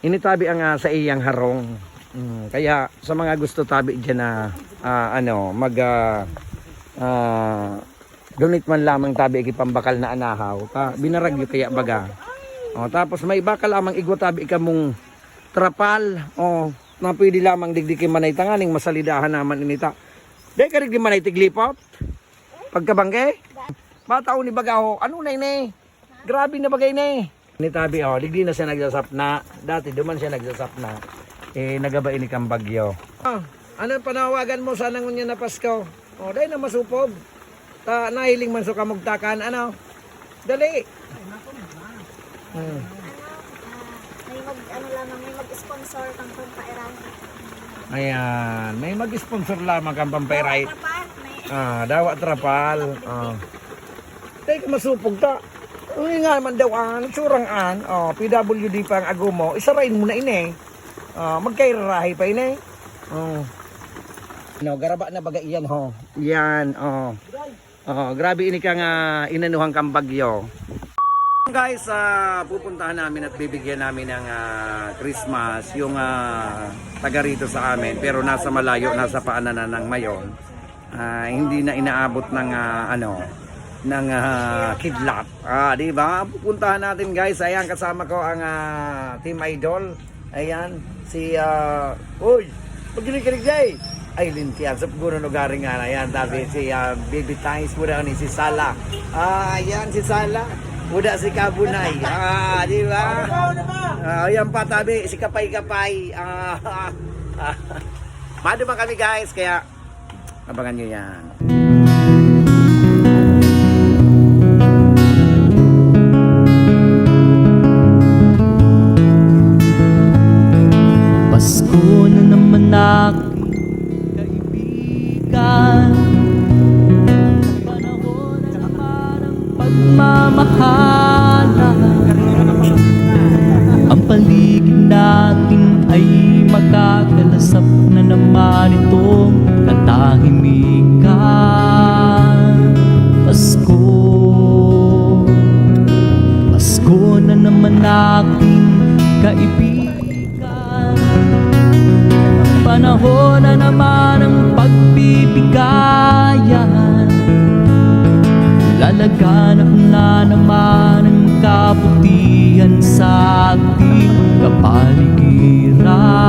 initabi ang sa iyang harong. Kaya sa mga gusto tabi dyan na mag donate man lamang tabi ikipambakal na anahaw binaragyo kaya baga. Tapos may baka lamang igwa tabi ikamong trapal na pwede lamang digdikin manay tanganing masalidahan naman inita. Dahil ka rin di manay tiglipot pagkabangke bataw ni bagaho ano na ini grabe na bagay na initabi digdi na siya nagsasapna dati duman siya nagsasapna nagabain ni kang bagyo. Ano panawagan mo sa nangunya na Pasko? Dahil na masupog. Nahiling man so kamugtakan. Ano? Dali. May mag-sponsor kang pampairan. Ayan. May mag-sponsor lamang kang pampairay. Dawa trapal. Dahil ka masupog ta. Uy nga naman daw surang PWD pa ang agumo. Isarain mo na ini. Magkairarahi pa ini. Garaba na baga iyan ho. Yan. Grabe ini kang inanuhang kang bagyo. Guys, pupuntahan namin at bibigyan namin ng Christmas yung taga rito sa amin pero nasa malayo, nasa paanan ng Mayon. Hindi na inaabot ng ng kidlat. Di ba? Pupuntahan natin guys. Ayan kasama ko ang Team Idol. Ayan si uy, pagkinikinig jay. Ay lintian sa pagguno no garing nga ayan tabi si Baby Ties muna ni si Sala. Ayan si Sala. Muda si Kabunay. Di ba? Ayan pa tabi si Kapay-Kapay. Mado man kami guys kaya abangan niyo yan. Pasko na naman aking kaibigan. Panahon na naman ang pagmamahalan. Ang paligid natin ay makakalasap na naman itong katahimikan. Pasko, Pasko na naman aking kaibigan. Panahon na naman ang pagbibigayan. Lalaganap na naman ang kabutihan sa ating kapaligiran.